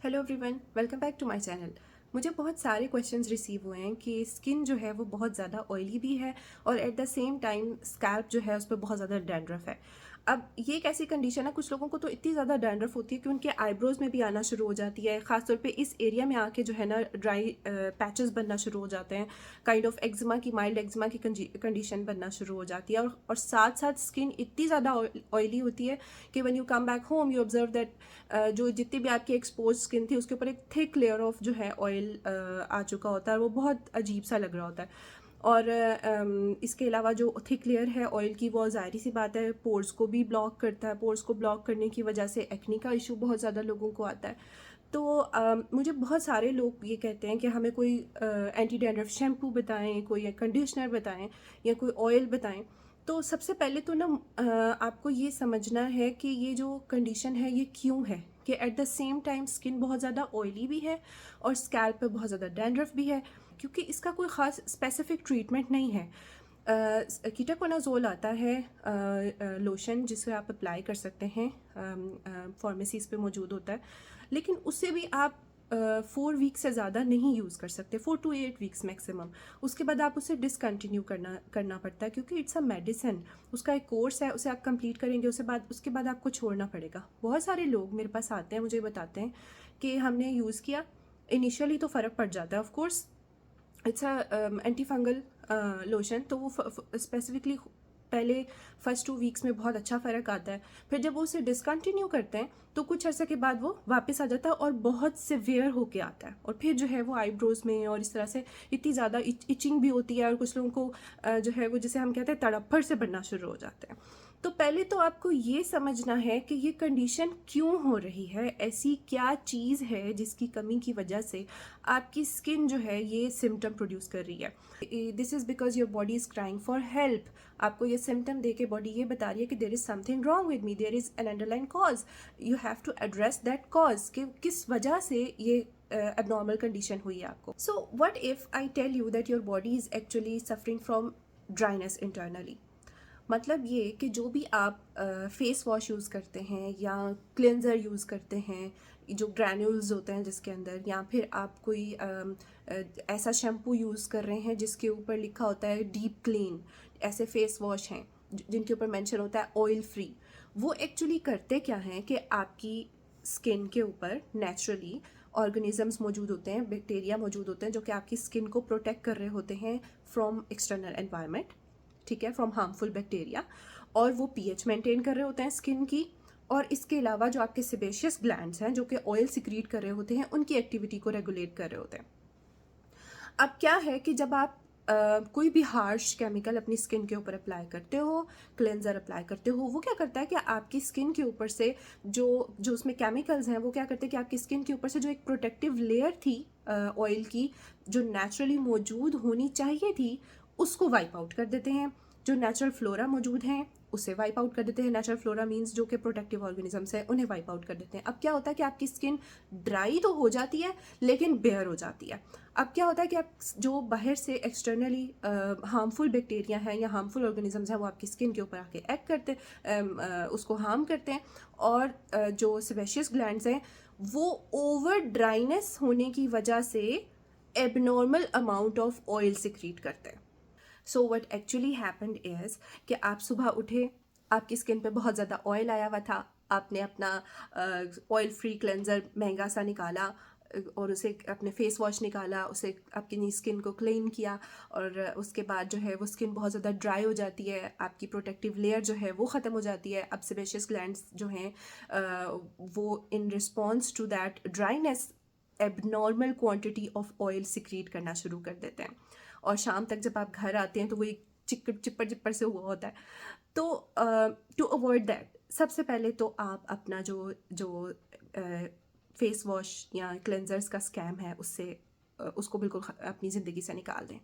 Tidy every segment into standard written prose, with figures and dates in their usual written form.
Hello everyone, welcome back to my channel. मुझे बहुत सारे क्वेश्चंस रिसीव हुए हैं कि स्किन जो है वो बहुत ज़्यादा ऑयली भी है और at the same time scalp जो है उस पर बहुत ज़्यादा डैंड्रफ है। अब ये एक ऐसी कंडीशन है, कुछ लोगों को तो इतनी ज़्यादा डैंड्रफ होती है कि उनके आईब्रोज़ में भी आना शुरू हो जाती है। ख़ासतौर पे इस एरिया में आके जो है ना ड्राई पैचेस बनना शुरू हो जाते हैं। काइंड ऑफ एक्जिमा की, माइल्ड एक्जिमा की कंडीशन बनना शुरू हो जाती है और साथ साथ स्किन इतनी ज़्यादा ऑयली होती है कि when you come back home you observe that जो जितनी भी आपकी एक्सपोज स्किन थी उसके ऊपर एक थिक लेयर ऑफ जो है ऑयल आ चुका होता है। वो बहुत अजीब सा लग रहा होता है। और इसके अलावा जो थिक लेयर है ऑयल की, वो ज़ाहिर सी बात है पोर्स को भी ब्लॉक करता है। पोर्स को ब्लॉक करने की वजह से एक्ने का इशू बहुत ज़्यादा लोगों को आता है। तो मुझे बहुत सारे लोग ये कहते हैं कि हमें कोई एंटी डैंड्रफ शैम्पू बताएं, कोई कंडीशनर बताएं या कोई ऑयल बताएं। तो सबसे पहले तो ना आपको ये समझना है कि ये जो कंडीशन है ये क्यों है, कि at the same time skin बहुत ज़्यादा ऑयली भी है और स्कैल्प पे बहुत ज़्यादा डैंड्रफ भी है, क्योंकि इसका कोई ख़ास स्पेसिफिक ट्रीटमेंट नहीं है। कीटाकोनाजोल आता है लोशन, जिसे आप अप्लाई कर सकते हैं, फार्मेसीज़ पे मौजूद होता है। लेकिन उससे भी आप 4 वीक से ज़्यादा नहीं यूज़ कर सकते, 4 to 8 वीक्स मैक्सिमम। उसके बाद आप उसे डिसकंटिन्यू करना पड़ता है, क्योंकि इट्स अ मेडिसिन। उसका एक कोर्स है, उसे आप कंप्लीट करेंगे, उसके बाद आपको छोड़ना पड़ेगा। बहुत सारे लोग मेरे पास आते हैं, मुझे बताते हैं कि हमने यूज़ किया, इनिशियली तो फ़र्क पड़ जाता है of course, it's a anti fungal lotion. तो वो स्पेसिफिकली पहले फर्स्ट 2 वीक्स में बहुत अच्छा फ़र्क आता है। फिर जब वो उसे डिसकंटिन्यू करते हैं तो कुछ अर्से के बाद वो वापस आ जाता है और बहुत सिवियर होके आता है। और फिर जो है वो आईब्रोज़ में और इस तरह से इतनी ज़्यादा इचिंग भी होती है, और कुछ लोगों को जो है वो, जिसे हम कहते हैं, तड़प्पड़ से बनना शुरू हो जाते हैं। तो पहले तो आपको ये समझना है कि ये कंडीशन क्यों हो रही है, ऐसी क्या चीज़ है जिसकी कमी की वजह से आपकी स्किन जो है ये सिम्टम प्रोड्यूस कर रही है। This is because your body is crying for help. आपको ये सिम्टम दे के बॉडी ये बता रही है कि there is something wrong with me, there is an underlying cause, you have to address that cause, कि किस वजह से ये एबनॉर्मल कंडीशन हुई है आपको। So what if I tell you that your body is actually suffering from dryness internally. मतलब ये कि जो भी आप फेस वॉश यूज़ करते हैं या क्लेंज़र यूज़ करते हैं, जो ग्रैन्यूल्स होते हैं जिसके अंदर, या फिर आप कोई ऐसा शैम्पू यूज़ कर रहे हैं जिसके ऊपर लिखा होता है डीप क्लीन, ऐसे फेस वॉश हैं जिनके ऊपर मेंशन होता है ऑयल फ्री। वो एक्चुअली करते क्या हैं कि आपकी स्किन के ऊपर नेचुरली ऑर्गेनिजम्स मौजूद होते हैं, बैक्टीरिया मौजूद होते हैं, जो कि आपकी स्किन को प्रोटेक्ट कर रहे होते हैं फ्रॉम एक्सटर्नल एनवायरनमेंट, ठीक है, फ्रॉम हार्मफुल बैक्टीरिया। और वो पीएच मेंटेन कर रहे होते हैं स्किन की। और इसके अलावा जो आपके सेबेशियस ग्लैंड्स हैं, जो कि ऑयल सिक्रीट कर रहे होते हैं, उनकी एक्टिविटी को रेगुलेट कर रहे होते हैं। अब क्या है कि जब आप कोई भी हार्श केमिकल अपनी स्किन के ऊपर अप्लाई करते हो, क्लेंजर अप्लाई करते हो, वो क्या करता है कि आपकी स्किन के ऊपर से जो जो उसमें केमिकल्स हैं, वो क्या करते हैं कि आपकी स्किन के ऊपर से जो एक प्रोटेक्टिव लेयर थी ऑयल की, जो नेचुरली मौजूद होनी चाहिए थी, उसको वाइप आउट कर देते हैं। जो नेचुरल फ्लोरा मौजूद हैं उसे वाइप आउट कर देते हैं। नेचुरल फ्लोरा मींस जो कि प्रोटेक्टिव ऑर्गेनिजम्स है, उन्हें वाइप आउट कर देते हैं। अब क्या होता है कि आपकी स्किन ड्राई तो हो जाती है लेकिन बेयर हो जाती है। अब क्या होता है कि आप जो बाहर से एक्सटर्नली हार्मफुल बैक्टीरिया हैं या हार्मफुल ऑर्गेनिजम्स हैं, वो आपकी स्किन के ऊपर आके एक्ट करते उसको हार्म करते हैं। और जो सेबेशियस ग्लैंड्स हैं वो ओवर ड्राइनेस होने की वजह से abnormal amount of oil secrete करते हैं। So what actually happened is कि आप सुबह उठे, आपकी स्किन पे बहुत ज़्यादा ऑयल आया हुआ था, आपने अपना ऑयल फ्री क्लेंजर महंगा सा निकाला और उसे अपने फेस वॉश निकाला, उसे आपकी स्किन को क्लीन किया, और उसके बाद जो है वो स्किन बहुत ज़्यादा ड्राई हो जाती है, आपकी प्रोटेक्टिव लेयर जो है वो ख़त्म हो जाती है। अब सेबेशियस ग्लैंड्स जो हैं वो in response to that dryness abnormal quantity of oil secrete करना शुरू कर देते हैं। और शाम तक जब आप घर आते हैं तो वो एक चिप्पर चिप्पर से हुआ होता है। तो टू अवॉइड दैट, सबसे पहले तो आप अपना जो जो फेस वॉश या क्लेंजर्स का स्कैम है उसको बिल्कुल अपनी ज़िंदगी से निकाल दें।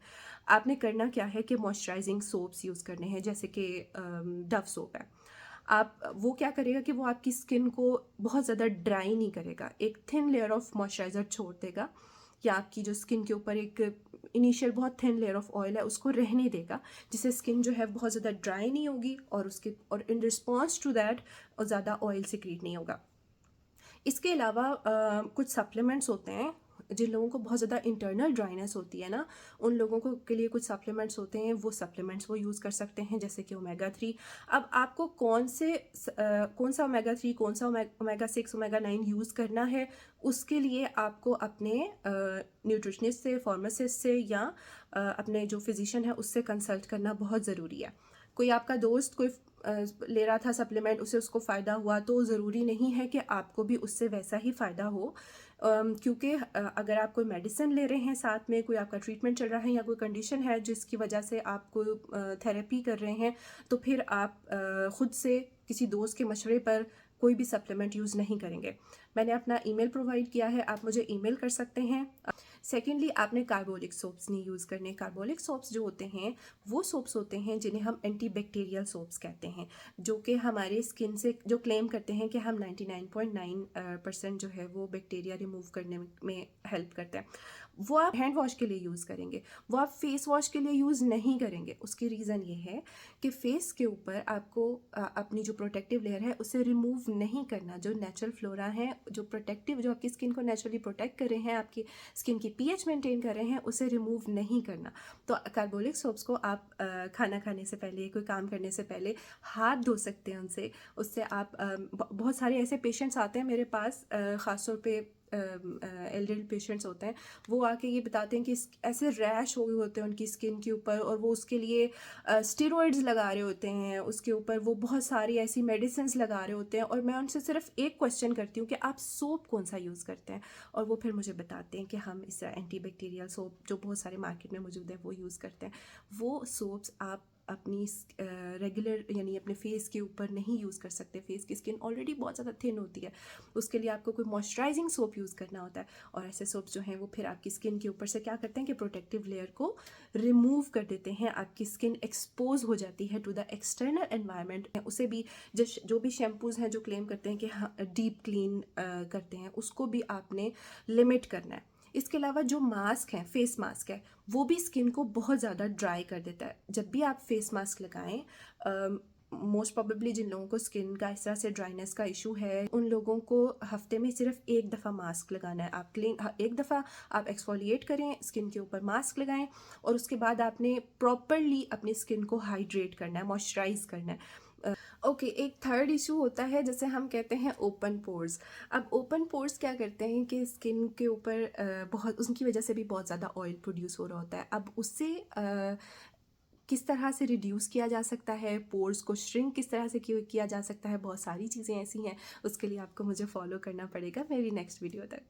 आपने करना क्या है कि मॉइस्चराइजिंग सोप्स यूज़ करने हैं, जैसे कि डव सोप है। आप वो क्या करेगा कि वो आपकी स्किन को बहुत ज़्यादा ड्राई नहीं करेगा, एक थिन लेयर ऑफ मॉइस्चराइज़र छोड़ देगा, या आपकी जो स्किन के ऊपर एक इनिशियल बहुत थिन लेयर ऑफ ऑयल है उसको रहने देगा, जिससे स्किन जो है बहुत ज़्यादा ड्राई नहीं होगी और इन रिस्पॉन्स टू दैट ज़्यादा ऑयल सिक्रीट नहीं होगा। इसके अलावा कुछ सप्लीमेंट्स होते हैं जिन लोगों को बहुत ज़्यादा इंटरनल ड्राइनेस होती है ना, उन लोगों को के लिए कुछ सप्लीमेंट्स होते हैं, वो सप्लीमेंट्स वो यूज़ कर सकते हैं, जैसे कि ओमेगा 3। अब आपको कौन सा ओमेगा 3, कौन सा ओमेगा 6, ओमेगा 9 यूज़ करना है, उसके लिए आपको अपने न्यूट्रिशनिस्ट से, फार्मासिस्ट से या अपने जो फिजिशियन है उससे कंसल्ट करना बहुत ज़रूरी है। कोई आपका दोस्त कोई ले रहा था सप्लीमेंट, उससे उसको फ़ायदा हुआ, तो ज़रूरी नहीं है कि आपको भी उससे वैसा ही फ़ायदा हो। क्योंकि अगर आप कोई मेडिसिन ले रहे हैं, साथ में कोई आपका ट्रीटमेंट चल रहा है या कोई कंडीशन है जिसकी वजह से आप कोई थेरेपी कर रहे हैं, तो फिर आप ख़ुद से किसी दोस्त के मशवरे पर कोई भी सप्लीमेंट यूज़ नहीं करेंगे। मैंने अपना ईमेल प्रोवाइड किया है, आप मुझे ईमेल कर सकते हैं। सेकेंडली, आपने कार्बोलिक सोप्स नहीं यूज़ करने। कार्बोलिक सोप्स जो होते हैं वो सोप्स होते हैं जिन्हें हम एंटी बैक्टीरियल सोप्स कहते हैं, जो कि हमारे स्किन से जो क्लेम करते हैं कि हम 99.9% जो है वो बैक्टीरिया रिमूव करने में हेल्प करते हैं। वो आप हैंड वॉश के लिए यूज़ करेंगे, वो आप फेस वॉश के लिए यूज़ नहीं करेंगे। उसकी रीज़न ये है कि फेस के ऊपर आपको अपनी जो प्रोटेक्टिव लेयर है उसे रिमूव नहीं करना। जो नेचुरल फ्लोरा है, जो प्रोटेक्टिव, जो आपकी स्किन को नेचुरली प्रोटेक्ट कर रहे हैं, आपकी स्किन की पीएच मेंटेन कर रहे हैं, उसे रिमूव नहीं करना। तो कार्बोलिक सोप्स को आप खाना खाने से पहले, कोई काम करने से पहले हाथ धो सकते हैं उनसे। उससे आप बहुत सारे ऐसे पेशेंट्स आते हैं मेरे पास, ख़ासतौर पे एल्डरली पेशेंट्स होते हैं, वो आके ये बताते हैं कि ऐसे रैश हो गए होते हैं उनकी स्किन के ऊपर, और वो उसके लिए स्टेरॉइड्स लगा रहे होते हैं, उसके ऊपर वो बहुत सारी ऐसी मेडिसिन्स लगा रहे होते हैं। और मैं उनसे सिर्फ एक क्वेश्चन करती हूँ कि आप सोप कौन सा यूज़ करते हैं, और वो फिर मुझे बताते हैं कि हम इस एंटी बैक्टीरियल सोप जो बहुत सारे मार्केट में मौजूद है वो यूज़ करते हैं। वो सोप्स आप अपनी रेगुलर यानी अपने फेस के ऊपर नहीं यूज़ कर सकते। फेस की स्किन ऑलरेडी बहुत ज़्यादा थिन होती है, उसके लिए आपको कोई मॉइस्चराइजिंग सोप यूज़ करना होता है। और ऐसे सोप्स जो हैं वो फिर आपकी स्किन के ऊपर से क्या करते हैं कि प्रोटेक्टिव लेयर को रिमूव कर देते हैं। आपकी स्किन एक्सपोज हो जाती है टू द एक्सटर्नल एनवायरनमेंट। उसे भी जो भी शैम्पूज़ हैं जो क्लेम करते हैं कि हाँ डीप क्लीन करते हैं, उसको भी आपने लिमिट करना है। इसके अलावा जो मास्क है, फेस मास्क है, वो भी स्किन को बहुत ज़्यादा ड्राई कर देता है। जब भी आप फेस मास्क लगाएं, मोस्ट प्रोबेबली जिन लोगों को स्किन का इस तरह से ड्राइनेस का इशू है, उन लोगों को हफ्ते में सिर्फ एक दफ़ा मास्क लगाना है। आप एक दफ़ा आप एक्सफोलिएट करें, स्किन के ऊपर मास्क लगाएं, और उसके बाद आपने प्रॉपरली अपनी स्किन को हाइड्रेट करना है, मॉइस्चराइज करना है। ओके, एक थर्ड इशू होता है जिसे हम कहते हैं ओपन पोर्स। अब ओपन पोर्स क्या करते हैं कि स्किन के ऊपर बहुत, उनकी वजह से भी बहुत ज़्यादा ऑयल प्रोड्यूस हो रहा होता है। अब उससे किस तरह से रिड्यूस किया जा सकता है, पोर्स को श्रिंक किस तरह से किया जा सकता है, बहुत सारी चीज़ें ऐसी हैं। उसके लिए आपको मुझे फॉलो करना पड़ेगा मेरी नेक्स्ट वीडियो तक।